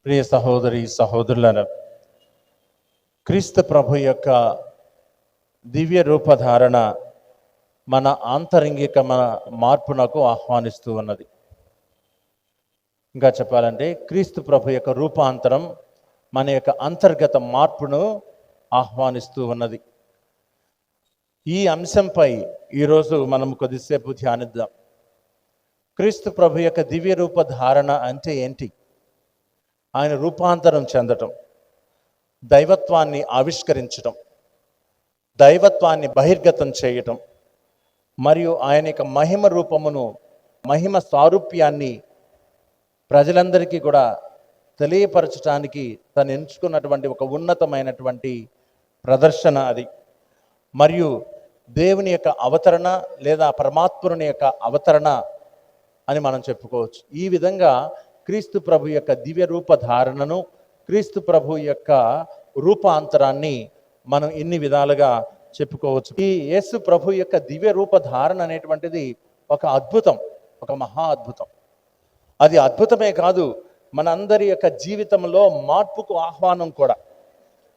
ప్రియ సహోదరి సహోదరులను, క్రీస్తు ప్రభు యొక్క దివ్య రూపధారణ మన ఆంతరంగిక మార్పునకు ఆహ్వానిస్తూ ఉన్నది. ఇంకా చెప్పాలంటే క్రీస్తు ప్రభు యొక్క రూపాంతరం మన యొక్క అంతర్గత మార్పును ఆహ్వానిస్తూ ఉన్నది. ఈ అంశంపై ఈరోజు మనం కొద్దిసేపు ధ్యానిద్దాం. క్రీస్తు ప్రభు యొక్క దివ్య రూపధారణ అంటే ఏంటి? ఆయన రూపాంతరం చెందటం, దైవత్వాన్ని ఆవిష్కరించటం, దైవత్వాన్ని బహిర్గతం చేయటం, మరియు ఆయన యొక్క మహిమ రూపమును, మహిమ సారూప్యాన్ని ప్రజలందరికీ కూడా తెలియపరచడానికి తను ఎంచుకున్నటువంటి ఒక ఉన్నతమైనటువంటి ప్రదర్శన అది. మరియు దేవుని యొక్క అవతరణ లేదా పరమాత్ముని యొక్క అవతరణ అని మనం చెప్పుకోవచ్చు. ఈ విధంగా క్రీస్తు ప్రభు యొక్క దివ్య రూపధారణను, క్రీస్తు ప్రభు యొక్క రూపాంతరాన్ని మనం ఇన్ని విధాలుగా చెప్పుకోవచ్చు. ఈ యేసు ప్రభు యొక్క దివ్య రూపధారణ అనేటువంటిది ఒక అద్భుతం, ఒక మహా అద్భుతం. అది అద్భుతమే కాదు, మనందరి యొక్క జీవితంలో మార్పుకు ఆహ్వానం కూడా.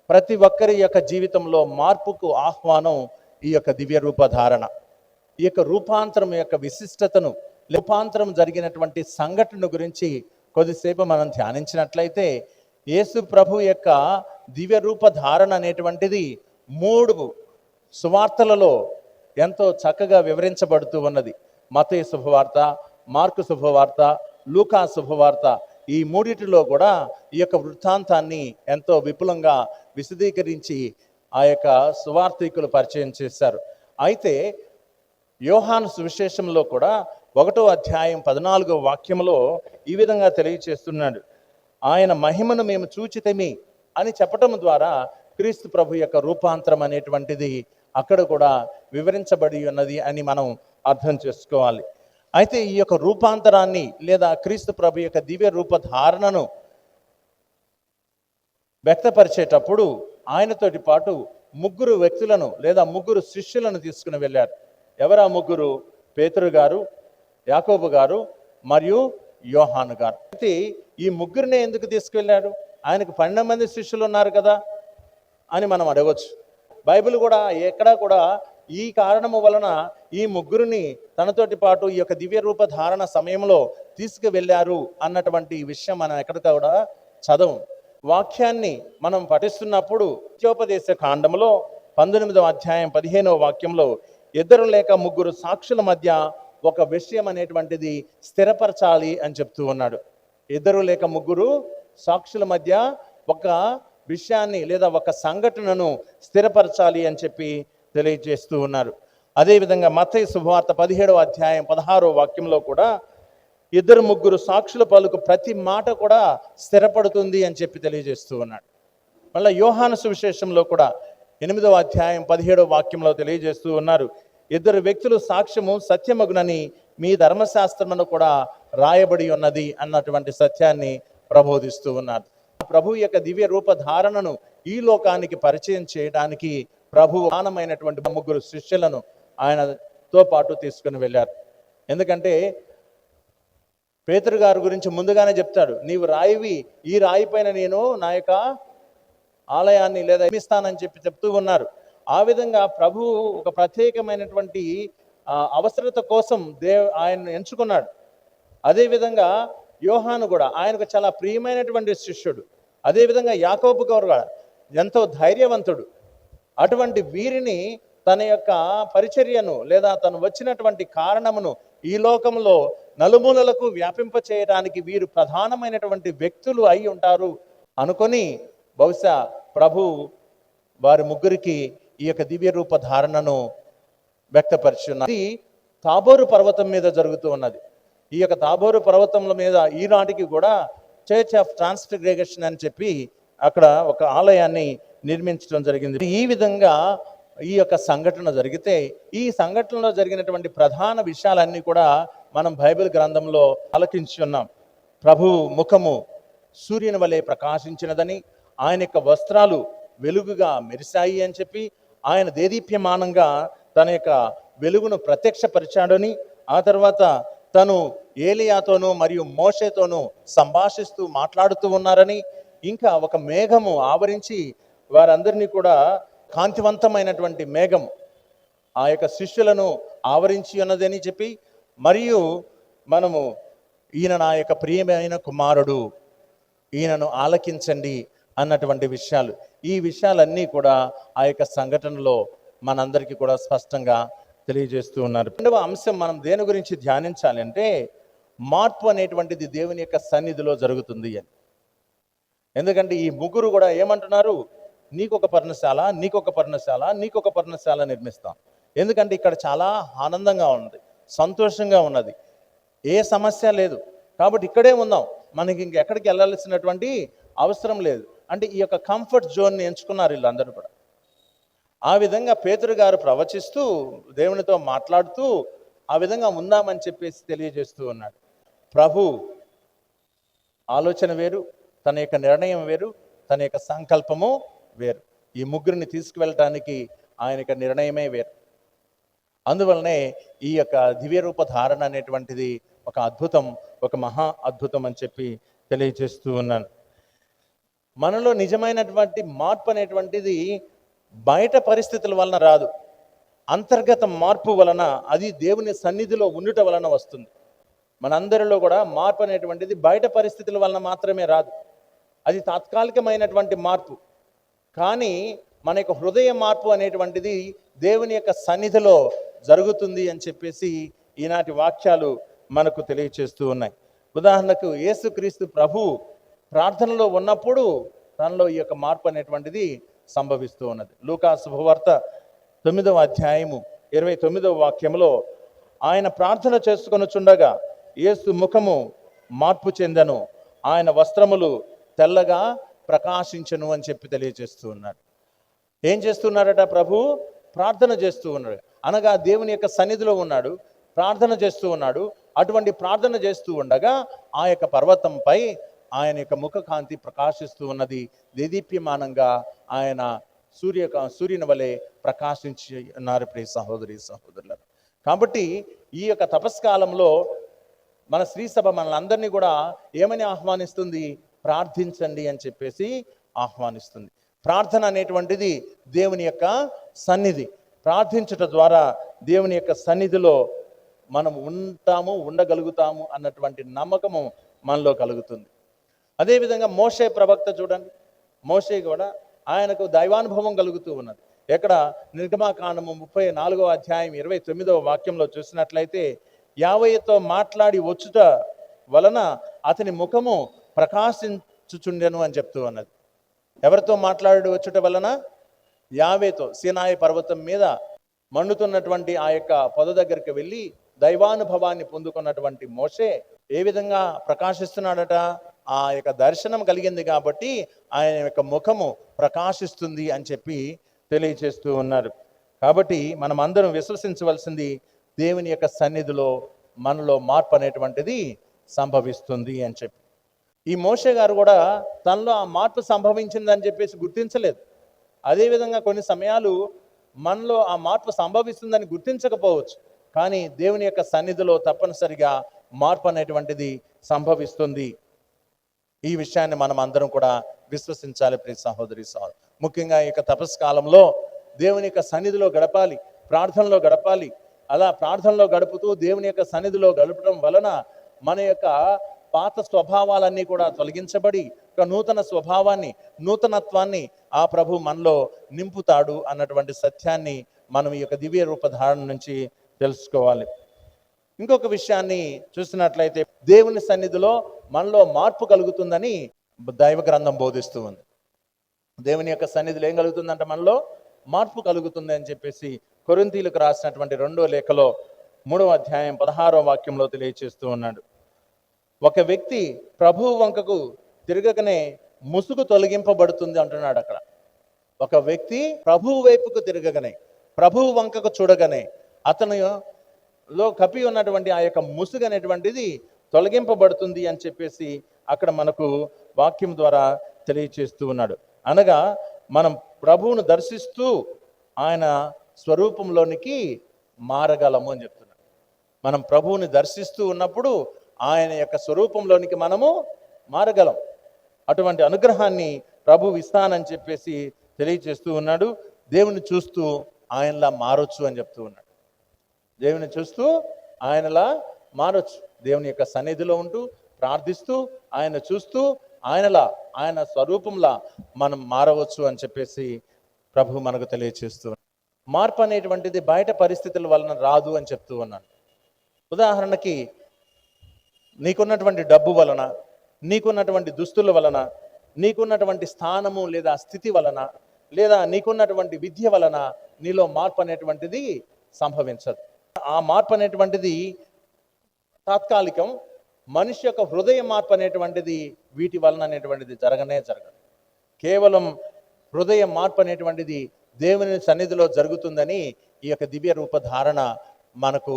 ప్రతి ఒక్కరి యొక్క జీవితంలో మార్పుకు ఆహ్వానం ఈ యొక్క దివ్య రూపధారణ. ఈ యొక్క రూపాంతరం యొక్క విశిష్టతను, రూపాంతరం జరిగినటువంటి సంఘటన గురించి కొద్దిసేపు మనం ధ్యానించినట్లయితే, యేసు ప్రభు యొక్క దివ్య రూపధారణ అనేటువంటిది 3 సువార్తలలో ఎంతో చక్కగా వివరించబడుతూ ఉన్నది. మత్తయి శుభవార్త, మార్కు శుభవార్త, లూకా శుభవార్త, ఈ 3 కూడా ఈ యొక్క వృత్తాంతాన్ని ఎంతో విపులంగా విశదీకరించి ఆ యొక్క సువార్తికులు పరిచయం చేశారు. అయితే యోహాను సువిశేషంలో కూడా 1వ అధ్యాయం 14వ వాక్యంలో ఈ విధంగా తెలియచేస్తున్నాడు. ఆయన మహిమను మేము చూచితిమి అని చెప్పటం ద్వారా క్రీస్తు ప్రభు యొక్క రూపాంతరం అనేటువంటిది అక్కడ కూడా వివరించబడి ఉన్నది అని మనం అర్థం చేసుకోవాలి. అయితే ఈ యొక్క రూపాంతరాన్ని లేదా క్రీస్తు ప్రభు యొక్క దివ్య రూపధారణను వ్యక్తపరిచేటప్పుడు ఆయనతోటి పాటు 3 వ్యక్తులను లేదా 3 శిష్యులను తీసుకుని వెళ్ళారు. ఎవరా 3? పేతురు గారు, యాకోబు గారు మరియు యోహాను గారు. అయితే ఈ 3 ఎందుకు తీసుకువెళ్ళాడు? ఆయనకు 12 మంది శిష్యులు ఉన్నారు కదా అని మనం అడగవచ్చు. బైబిల్ కూడా ఎక్కడా కూడా ఈ కారణము వలన ఈ 3 తనతోటి పాటు ఈ యొక్క దివ్య రూపధారణ సమయంలో తీసుకువెళ్ళారు అన్నటువంటి విషయం మనం ఎక్కడ కూడా చదవం. వాక్యాన్ని మనం పఠిస్తున్నప్పుడు నిత్యోపదేశ కాండములో 19వ అధ్యాయం 15వ వాక్యంలో 2 లేక 3 సాక్షుల మధ్య ఒక విషయం అనేటువంటిది స్థిరపరచాలి అని చెప్తూ ఉన్నాడు. 2 లేక 3 సాక్షుల మధ్య ఒక విషయాన్ని లేదా ఒక సంఘటనను స్థిరపరచాలి అని చెప్పి తెలియజేస్తూ ఉన్నారు. అదేవిధంగా మత్తయి శుభవార్త 17వ అధ్యాయం 16వ వాక్యంలో కూడా 2-3 సాక్షుల పలుకు ప్రతి మాట కూడా స్థిరపడుతుంది అని చెప్పి తెలియజేస్తూ ఉన్నాడు. మళ్ళీ యోహాను సువిశేషంలో కూడా 8వ అధ్యాయం 17వ వాక్యంలో తెలియజేస్తూ ఉన్నారు. 2 వ్యక్తులు సాక్ష్యము సత్యమగునని మీ ధర్మశాస్త్రమును కూడా రాయబడి ఉన్నది అన్నటువంటి సత్యాన్ని ప్రబోధిస్తూ ఉన్నారు. ప్రభు యొక్క దివ్య రూపధారణను ఈ లోకానికి పరిచయం చేయడానికి ప్రభు ఆనమైనటువంటి 3 శిష్యులను ఆయనతో పాటు తీసుకుని వెళ్ళారు. ఎందుకంటే పేతురు గారి గురించి ముందుగానే చెప్తాడు, నీవు రాయివి, ఈ రాయి పైన నేను నా యొక్క ఆలయాన్ని లేదా నిర్మిస్తానని చెప్పి చెప్తూ ఉన్నారు. ఆ విధంగా ప్రభు ఒక ప్రత్యేకమైనటువంటి అవసరత కోసం ఆయన్ను ఎంచుకున్నాడు. అదేవిధంగా యోహాను కూడా ఆయనకు చాలా ప్రియమైనటువంటి శిష్యుడు. అదేవిధంగా యాకోబు గారు కూడా ఎంతో ధైర్యవంతుడు. అటువంటి వీరిని తన యొక్క పరిచర్యను లేదా తను వచ్చినటువంటి కారణమును ఈ లోకంలో నలుమూలలకు వ్యాపింప చేయడానికి వీరు ప్రధానమైనటువంటి వ్యక్తులు అయి ఉంటారు అనుకొని బహుశా ప్రభు వారి 3 ఈ యొక్క దివ్య రూపధారణను వ్యక్తపరిచున్నది. తాబోరు పర్వతం మీద జరుగుతూ ఉన్నది. ఈ యొక్క తాబోరు పర్వతముల మీద ఈనాటికి కూడా చర్చ్ ఆఫ్ ట్రాన్స్ఫిగరేషన్ అని చెప్పి అక్కడ ఒక ఆలయాన్ని నిర్మించడం జరిగింది. ఈ విధంగా ఈ యొక్క సంఘటన జరిగితే ఈ సంఘటనలో జరిగినటువంటి ప్రధాన విషయాలన్నీ కూడా మనం బైబిల్ గ్రంథంలో ఆలకించి ఉన్నాం. ప్రభు ముఖము సూర్యుని వలె ప్రకాశించినదని, ఆయన యొక్క వస్త్రాలు వెలుగుగా మెరిశాయి అని చెప్పి, ఆయన దేదీప్యమానంగా తన యొక్క వెలుగును ప్రత్యక్షపరిచాడని, ఆ తర్వాత తను ఏలియాతోనూ మరియు మోషేతోనూ సంభాషిస్తూ మాట్లాడుతూ ఉన్నారని, ఇంకా ఒక మేఘము ఆవరించి వారందరినీ కూడా, కాంతివంతమైనటువంటి మేఘం ఆ యొక్క శిష్యులను ఆవరించి ఉన్నదని చెప్పి, మరియు మనము ఈయన నా యొక్క ప్రియమైన కుమారుడు, ఈయనను ఆలకించండి అన్నటువంటి విషయాలు, ఈ విషయాలన్నీ కూడా ఆ యొక్క సంఘటనలో మనందరికీ కూడా స్పష్టంగా తెలియజేస్తూ ఉన్నారు. రెండవ అంశం మనం దేని గురించి ధ్యానించాలి అంటే, మార్పు అనేటువంటిది దేవుని యొక్క సన్నిధిలో జరుగుతుంది అని. ఎందుకంటే ఈ ముగ్గురు కూడా ఏమంటున్నారు, నీకొక పర్ణశాల, నీకొక పర్ణశాల, నీకొక పర్ణశాల నిర్మిస్తాం. ఎందుకంటే ఇక్కడ చాలా ఆనందంగా ఉంది, సంతోషంగా ఉన్నది, ఏ సమస్య లేదు, కాబట్టి ఇక్కడే ఉందాం, మనకి ఇంకెక్కడికి వెళ్ళాల్సినటువంటి అవసరం లేదు. అంటే ఈ యొక్క కంఫర్ట్ జోన్ని ఎంచుకున్నారు వీళ్ళందరూ కూడా. ఆ విధంగా పేతురు గారు ప్రవచిస్తూ దేవునితో మాట్లాడుతూ ఆ విధంగా ఉందామని చెప్పేసి తెలియజేస్తూ ఉన్నాడు. ప్రభు ఆలోచన వేరు, తన యొక్క నిర్ణయం వేరు, తన యొక్క సంకల్పము వేరు. ఈ ముగ్గురిని తీసుకువెళ్ళటానికి ఆయన యొక్క నిర్ణయమే వేరు. అందువలనే ఈ యొక్క దివ్య రూప ధారణ అనేటువంటిది ఒక అద్భుతం, ఒక మహా అద్భుతం అని చెప్పి తెలియజేస్తూ ఉన్నాను. మనలో నిజమైనటువంటి మార్పు అనేటువంటిది బయట పరిస్థితుల వలన రాదు, అంతర్గత మార్పు వలన, అది దేవుని సన్నిధిలో ఉండుట వలన వస్తుంది. మనందరిలో కూడా మార్పు అనేటువంటిది బయట పరిస్థితుల వలన మాత్రమే రాదు, అది తాత్కాలికమైనటువంటి మార్పు. కానీ మన యొక్క హృదయ మార్పు అనేటువంటిది దేవుని యొక్క సన్నిధిలో జరుగుతుంది అని చెప్పేసి ఈనాటి వాక్యాలు మనకు తెలియచేస్తూ ఉన్నాయి. ఉదాహరణకు యేసుక్రీస్తు ప్రభు ప్రార్థనలో ఉన్నప్పుడు తనలో ఈ యొక్క మార్పు అనేటువంటిది సంభవిస్తూ ఉన్నది. లూకా శుభవార్త 9వ అధ్యాయము 29వ వాక్యంలో, ఆయన ప్రార్థన చేసుకొనుచుండగా యేసు ముఖము మార్పు చెందెను, ఆయన వస్త్రములు తెల్లగా ప్రకాశించను అని చెప్పి తెలియజేస్తూ ఉన్నాడు. ఏం చేస్తున్నాడట ప్రభు? ప్రార్థన చేస్తూ ఉన్నాడు. అనగా దేవుని యొక్క సన్నిధిలో ఉన్నాడు, ప్రార్థన చేస్తూ ఉన్నాడు. అటువంటి ప్రార్థన చేస్తూ ఉండగా ఆ యొక్క పర్వతంపై ఆయన యొక్క ముఖకాంతి ప్రకాశిస్తూ ఉన్నది, దేదీప్యమానంగా ఆయన సూర్యుని వలె ప్రకాశించి ఉన్నారు. ప్రియ సహోదరి సహోదరులను, కాబట్టి ఈ యొక్క తపస్కాలంలో మన శ్రీ సభ మనల్ని కూడా ఏమని ఆహ్వానిస్తుంది? ప్రార్థించండి అని చెప్పేసి ఆహ్వానిస్తుంది. ప్రార్థన అనేటువంటిది దేవుని యొక్క సన్నిధి. ప్రార్థించుట ద్వారా దేవుని యొక్క సన్నిధిలో మనం ఉంటాము, ఉండగలుగుతాము అన్నటువంటి నమ్మకము మనలో కలుగుతుంది. అదేవిధంగా మోషే ప్రవక్త చూడండి, మోషే కూడా ఆయనకు దైవానుభవం కలుగుతూ ఉన్నది. ఎక్కడ? నిర్గమాకాండము 34వ అధ్యాయం 29వ వాక్యంలో చూసినట్లయితే, యావయ్యతో మాట్లాడి వచ్చుట వలన అతని ముఖము ప్రకాశించుచుండెను అని చెప్తూ ఉన్నది. ఎవరితో మాట్లాడి వచ్చుట వలన? యావేతో. సీనాయి పర్వతం మీద మండుతున్నటువంటి ఆ యొక్క పొద దగ్గరికి వెళ్ళి దైవానుభవాన్ని పొందుకున్నటువంటి మోషే ఏ విధంగా ప్రకాశిస్తున్నాడట? ఆ యొక్క దర్శనం కలిగింది కాబట్టి ఆయన యొక్క ముఖము ప్రకాశిస్తుంది అని చెప్పి తెలియచేస్తూ ఉన్నారు. కాబట్టి మనం అందరం విశ్వసించవలసింది, దేవుని యొక్క సన్నిధిలో మనలో మార్పు అనేటువంటిది సంభవిస్తుంది అని చెప్పి. ఈ మోషే గారు కూడా తనలో ఆ మార్పు సంభవించిందని చెప్పేసి గుర్తించలేదు. అదేవిధంగా కొన్ని సమయాలు మనలో ఆ మార్పు సంభవిస్తుందని గుర్తించకపోవచ్చు, కానీ దేవుని యొక్క సన్నిధిలో తప్పనిసరిగా మార్పు అనేటువంటిది సంభవిస్తుంది. ఈ విషయాన్ని మనం అందరం కూడా విశ్వసించాలి ప్రియ సహోదరి సహోదరు. ముఖ్యంగా ఈ యొక్క తపస్కాలంలో దేవుని యొక్క సన్నిధిలో గడపాలి, ప్రార్థనలో గడపాలి. అలా ప్రార్థనలో గడుపుతూ దేవుని యొక్క సన్నిధిలో గడపడం వలన మన యొక్క పాత స్వభావాలన్నీ కూడా తొలగించబడి ఒక నూతన స్వభావాన్ని, నూతనత్వాన్ని ఆ ప్రభు మనలో నింపుతాడు అన్నటువంటి సత్యాన్ని మనం ఈ యొక్క దివ్య రూపధారణ నుంచి తెలుసుకోవాలి. ఇంకొక విషయాన్ని చూసినట్లయితే, దేవుని సన్నిధిలో మనలో మార్పు కలుగుతుందని దైవ గ్రంథం బోధిస్తూ ఉంది. దేవుని యొక్క సన్నిధిలో ఏం కలుగుతుందంటే మనలో మార్పు కలుగుతుంది అని చెప్పేసి కొరింథీయులకు రాసినటువంటి 2వ లేఖలో 3వ అధ్యాయం 16వ వాక్యంలో తెలియచేస్తూ ఉన్నాడు. ఒక వ్యక్తి ప్రభువు వంకకు తిరగకనే ముసుగు తొలగింపబడుతుంది అంటున్నాడు అక్కడ. ఒక వ్యక్తి ప్రభువు వైపుకు తిరగగానే, ప్రభువు వంకకు చూడగానే అతనిలో కప్పి ఉన్నటువంటి ఆ యొక్క ముసుగు అనేటువంటిది తొలగింపబడుతుంది అని చెప్పేసి అక్కడ మనకు వాక్యం ద్వారా తెలియచేస్తూ ఉన్నాడు. అనగా మనం ప్రభువును దర్శిస్తూ ఆయన స్వరూపంలోనికి మారగలము అని చెప్తున్నాడు. మనం ప్రభువుని దర్శిస్తూ ఉన్నప్పుడు ఆయన యొక్క స్వరూపంలోనికి మనము మారగలం. అటువంటి అనుగ్రహాన్ని ప్రభు ఇస్తానని చెప్పేసి తెలియచేస్తూ ఉన్నాడు. దేవుని చూస్తూ ఆయనలా మారొచ్చు అని చెప్తూ ఉన్నాడు. దేవుని చూస్తూ ఆయనలా మారొచ్చు. దేవుని యొక్క సన్నిధిలో ఉంటూ ప్రార్థిస్తూ ఆయన చూస్తూ ఆయనలా, ఆయన స్వరూపంలా మనం మారవచ్చు అని చెప్పేసి ప్రభు మనకు తెలియచేస్తూ ఉన్నాడు. మార్పు అనేటువంటిది బయట పరిస్థితుల వలన రాదు అని చెప్తూ ఉన్నాను. ఉదాహరణకి నీకున్నటువంటి డబ్బు వలన, నీకున్నటువంటి దుస్తుల వలన, నీకున్నటువంటి స్థానము లేదా స్థితి వలన, లేదా నీకున్నటువంటి విద్య వలన నీలో మార్పు అనేటువంటిది సంభవించదు. ఆ మార్పు అనేటువంటిది తాత్కాలికం. మనిషి యొక్క హృదయ మార్పు అనేటువంటిది వీటి వలన అనేటువంటిది జరగదు. కేవలం హృదయ మార్పు అనేటువంటిది దేవుని సన్నిధిలో జరుగుతుందని ఈ యొక్క దివ్య రూపధారణ మనకు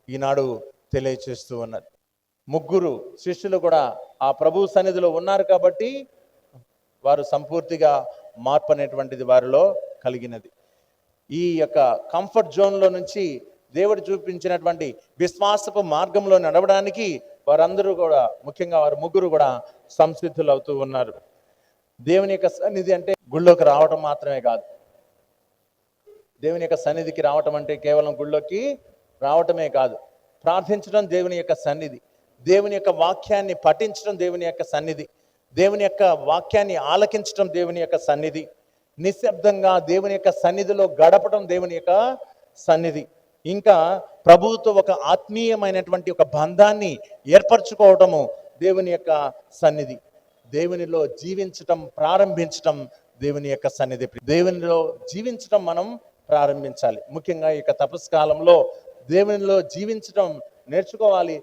ఈనాడు తెలియచేస్తూ ఉన్నది. ముగ్గురు శిష్యులు కూడా ఆ ప్రభు సన్నిధిలో ఉన్నారు కాబట్టి వారు సంపూర్తిగా మార్పు అనేటువంటిది వారిలో కలిగినది. ఈ యొక్క కంఫర్ట్ జోన్లో నుంచి దేవుడు చూపించినటువంటి విశ్వాసపు మార్గంలో నడవడానికి వారందరూ కూడా, ముఖ్యంగా వారు ముగ్గురు కూడా సంసిద్ధులు అవుతూ ఉన్నారు. దేవుని యొక్క సన్నిధి అంటే గుళ్ళోకి రావటం మాత్రమే కాదు. దేవుని యొక్క సన్నిధికి రావటం అంటే కేవలం గుళ్ళోకి రావటమే కాదు. ప్రార్థించడం దేవుని యొక్క సన్నిధి, దేవుని యొక్క వాక్యాన్ని పఠించడం దేవుని యొక్క సన్నిధి, దేవుని యొక్క వాక్యాన్ని ఆలకించడం దేవుని యొక్క సన్నిధి, నిశ్శబ్దంగా దేవుని యొక్క సన్నిధిలో గడపడం దేవుని యొక్క సన్నిధి, ఇంకా ప్రభువుతో ఒక ఆత్మీయమైనటువంటి ఒక బంధాన్ని ఏర్పరచుకోవటము దేవుని యొక్క సన్నిధి. దేవునిలో జీవించటం ప్రారంభించటం దేవుని యొక్క సన్నిధి. దేవునిలో జీవించటం మనం ప్రారంభించాలి. ముఖ్యంగా ఈ యొక్క తపస్కాలంలో దేవునిలో జీవించటం నేర్చుకోవాలి.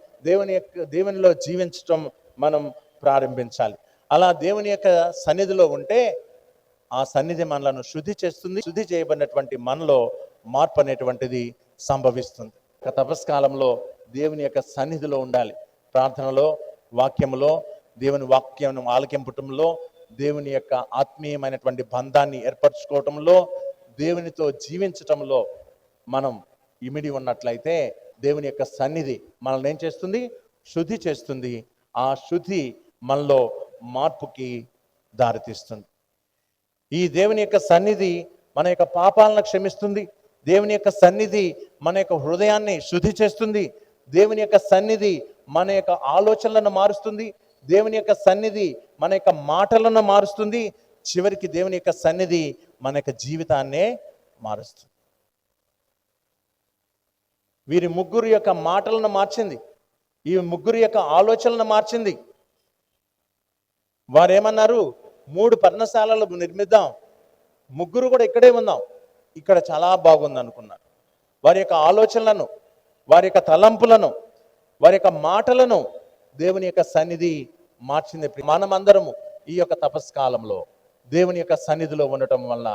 దేవునిలో జీవించటం మనం ప్రారంభించాలి. అలా దేవుని యొక్క సన్నిధిలో ఉంటే ఆ సన్నిధి మనలను శుద్ధి చేస్తుంది. శుద్ధి చేయబడినటువంటి మనలో మార్పు అనేటువంటిది సంభవిస్తుంది. తపస్కాలంలో దేవుని యొక్క సన్నిధిలో ఉండాలి. ప్రార్థనలో, వాక్యములో, దేవుని వాక్యం ఆలకింపటంలో, దేవుని యొక్క ఆత్మీయమైనటువంటి బంధాన్ని ఏర్పరచుకోవటంలో, దేవునితో జీవించటంలో మనం ఇమిడి ఉన్నట్లయితే దేవుని యొక్క సన్నిధి మనల్ని ఏం చేస్తుంది? శుద్ధి చేస్తుంది. ఆ శుద్ధి మనలో మార్పుకి దారితీస్తుంది. ఈ దేవుని యొక్క సన్నిధి మన యొక్క పాపాలను క్షమిస్తుంది. దేవుని యొక్క సన్నిధి మన యొక్క హృదయాన్ని శుద్ధి చేస్తుంది. దేవుని యొక్క సన్నిధి మన యొక్క ఆలోచనలను మారుస్తుంది. దేవుని యొక్క సన్నిధి మన యొక్క మాటలను మారుస్తుంది. చివరికి దేవుని యొక్క సన్నిధి మన యొక్క జీవితాన్నే మారుస్తుంది. వీరి ముగ్గురు యొక్క మాటలను మార్చింది, ఈ ముగ్గురు యొక్క ఆలోచనలను మార్చింది. వారేమన్నారు? 3 పర్ణశాలలు నిర్మిద్దాం, ముగ్గురు కూడా ఇక్కడే ఉందాం, ఇక్కడ చాలా బాగుంది అనుకున్నారు. వారి యొక్క ఆలోచనలను, వారి యొక్క తలంపులను, వారి యొక్క మాటలను దేవుని యొక్క సన్నిధి మార్చింది. మనమందరము ఈ యొక్క తపస్కాలంలో దేవుని యొక్క సన్నిధిలో ఉండటం వల్ల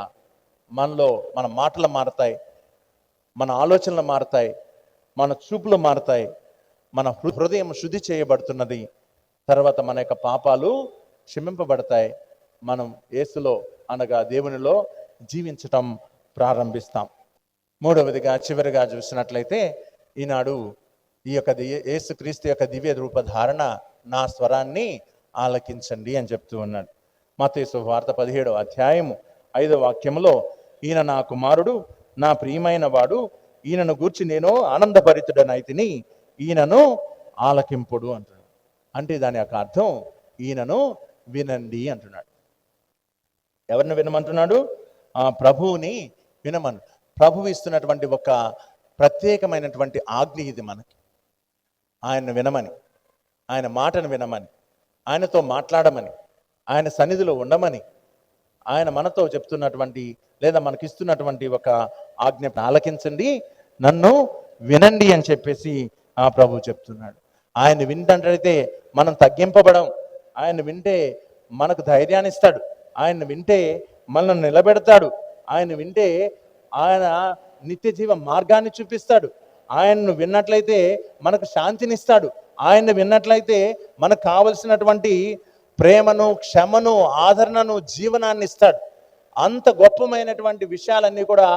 మనలో మన మాటలు మారతాయి, మన ఆలోచనలు మారతాయి, మన చూపులు మారతాయి, మన హృదయం శుద్ధి చేయబడుతున్నది. తర్వాత మన యొక్క పాపాలు క్షమింపబడతాయి. మనం యేసులో అనగా దేవునిలో జీవించటం ప్రారంభిస్తాం. మూడవదిగా చివరిగా చూసినట్లయితే ఈనాడు ఈ యొక్క యేసుక్రీస్తు యొక్క దివ్య రూపధారణ, నా స్వరాన్ని ఆలకించండి అని చెప్తూ ఉన్నాడు. మత్తయి సువార్త 17వ అధ్యాయము 5వ వాక్యములో, ఈయన నా కుమారుడు, నా ప్రియమైన వాడు, ఈయనను గూర్చి నేను ఆనందభరితుడనైతిని, ఈయనను ఆలకింపుడు అంటున్నాడు. అంటే దాని యొక్క అర్థం ఈయనను వినండి అంటున్నాడు. ఎవరిని వినమంటున్నాడు? ఆ ప్రభువుని వినమను. ప్రభువు ఇస్తున్నటువంటి ఒక ప్రత్యేకమైనటువంటి ఆజ్ఞ ఇది మనకి. ఆయన్ను వినమని, ఆయన మాటను వినమని, ఆయనతో మాట్లాడమని, ఆయన సన్నిధిలో ఉండమని, ఆయన మనతో చెప్తున్నటువంటి లేదా మనకిస్తున్నటువంటి ఒక ఆజ్ఞ. ఆలకించండి, నన్ను వినండి అని చెప్పేసి ఆ ప్రభు చెప్తున్నాడు. ఆయన వింటంటే మనం తగ్గింపబడం. ఆయన వింటే మనకు ధైర్యాన్ని ఇస్తాడు. ఆయన వింటే మనల్ని నిలబెడతాడు. ఆయన వింటే ఆయన నిత్య జీవ మార్గాన్ని చూపిస్తాడు. ఆయన్ను విన్నట్లయితే మనకు శాంతినిస్తాడు. ఆయన్ని విన్నట్లయితే మనకు కావలసినటువంటి ప్రేమను, క్షమను, ఆదరణను, జీవనాన్ని ఇస్తాడు. అంత గొప్పమైనటువంటి విషయాలన్నీ కూడా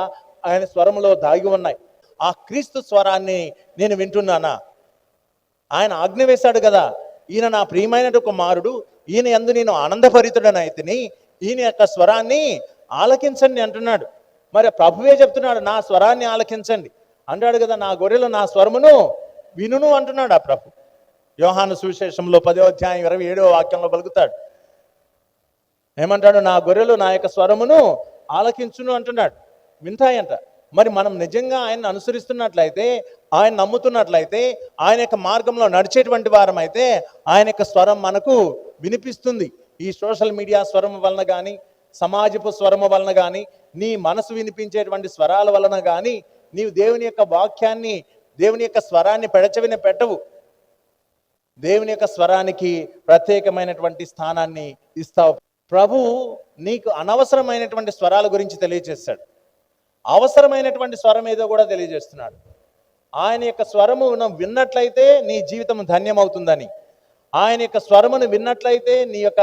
ఆయన స్వరంలో దాగి ఉన్నాయి. ఆ క్రీస్తు స్వరాన్ని నేను వింటున్నానా? ఆయన ఆజ్ఞ వేశాడు కదా, ఈయన నా ప్రియమైన కుమారుడు, ఈయన యందు నేను ఆనందభరితుడనైతిని, ఈయన యొక్క స్వరాన్ని ఆలకించండి అంటున్నాడు. మరి ప్రభువే చెప్తున్నాడు, నా స్వరాన్ని ఆలకించండి అంటాడు కదా, నా గొర్రెలు నా స్వరమును వినును అంటున్నాడు ఆ ప్రభు. యోహాను సువిశేషంలో 10వ అధ్యాయం 27వ వాక్యంలో పలుకుతాడు. ఏమంటాడు? నా గొర్రెలు నా యొక్క స్వరమును ఆలకించును అంటున్నాడు. వింటాయంట. మరి మనం నిజంగా ఆయన్ని అనుసరిస్తున్నట్లయితే, ఆయన నమ్ముతున్నట్లయితే, ఆయన యొక్క మార్గంలో నడిచేటువంటి వారం అయితే ఆయన యొక్క స్వరం మనకు వినిపిస్తుంది. ఈ సోషల్ మీడియా స్వరం వలన కానీ, సమాజపు స్వరము వలన కానీ, నీ మనసు వినిపించేటువంటి స్వరాల వలన కానీ నీవు దేవుని యొక్క వాక్యాన్ని, దేవుని యొక్క స్వరాన్ని పెడచెవిన పెట్టవు. దేవుని యొక్క స్వరానికి ప్రత్యేకమైనటువంటి స్థానాన్ని ఇస్తావు. ప్రభు నీకు అనవసరమైనటువంటి స్వరాల గురించి తెలియజేశాడు, అవసరమైనటువంటి స్వరం ఏదో కూడా తెలియజేస్తున్నాడు. ఆయన యొక్క స్వరము విన్నట్లయితే నీ జీవితం ధన్యమవుతుందని, ఆయన యొక్క స్వరమును విన్నట్లయితే నీ యొక్క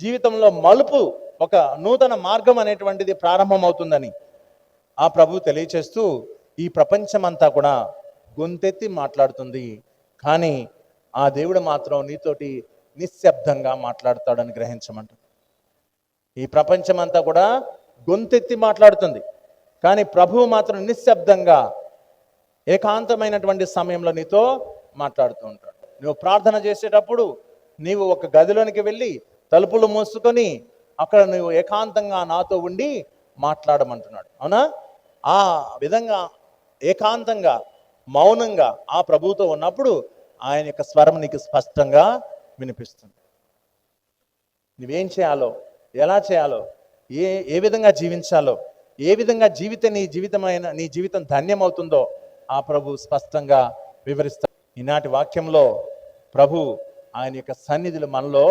జీవితంలో మలుపు, ఒక నూతన మార్గం అనేటువంటిది ప్రారంభమవుతుందని ఆ ప్రభు తెలియచేస్తూ, ఈ ప్రపంచమంతా కూడా గొంతెత్తి మాట్లాడుతుంది, కానీ ఆ దేవుడు మాత్రం నీతోటి నిశ్శబ్దంగా మాట్లాడతాడని గ్రహించమంట. ఈ ప్రపంచమంతా కూడా గొంతెత్తి మాట్లాడుతుంది, కానీ ప్రభువు మాత్రం నిశ్శబ్దంగా ఏకాంతమైనటువంటి సమయంలో నీతో మాట్లాడుతూ ఉంటాడు. నువ్వు ప్రార్థన చేసేటప్పుడు నీవు ఒక గదిలోనికి వెళ్ళి తలుపులు మూసుకొని అక్కడ నువ్వు ఏకాంతంగా నాతో ఉండి మాట్లాడమంటున్నాడు. అవునా? ఆ విధంగా ఏకాంతంగా మౌనంగా ఆ ప్రభువుతో ఉన్నప్పుడు ఆయన యొక్క స్వరం నీకు స్పష్టంగా వినిపిస్తుంది. నువ్వేం చేయాలో, ఎలా చేయాలో, ఏ విధంగా జీవించాలో, ఏ విధంగా నీ జీవితం ధన్యమవుతుందో ఆ ప్రభు స్పష్టంగా వివరిస్తాడు. ఈనాటి వాక్యంలో ప్రభు ఆయన యొక్క సన్నిధిలో మనలో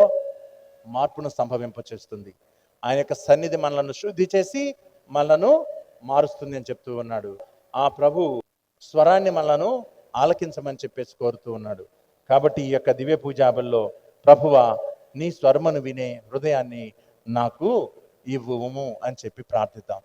మార్పును సంభవింపచేస్తుంది. ఆయన యొక్క సన్నిధి మనలను శుద్ధి చేసి మనలను మారుస్తుంది అని చెప్తూ ఉన్నాడు. ఆ ప్రభు స్వరాన్ని మనలను ఆలకించమని చెప్పేసి కోరుతూ ఉన్నాడు. కాబట్టి ఈ యొక్క దివ్య పూజాబల్లో ప్రభువా నీ స్వరమును వినే హృదయాన్ని నాకు ఇవ్వుము అని చెప్పి ప్రార్థిద్దాం.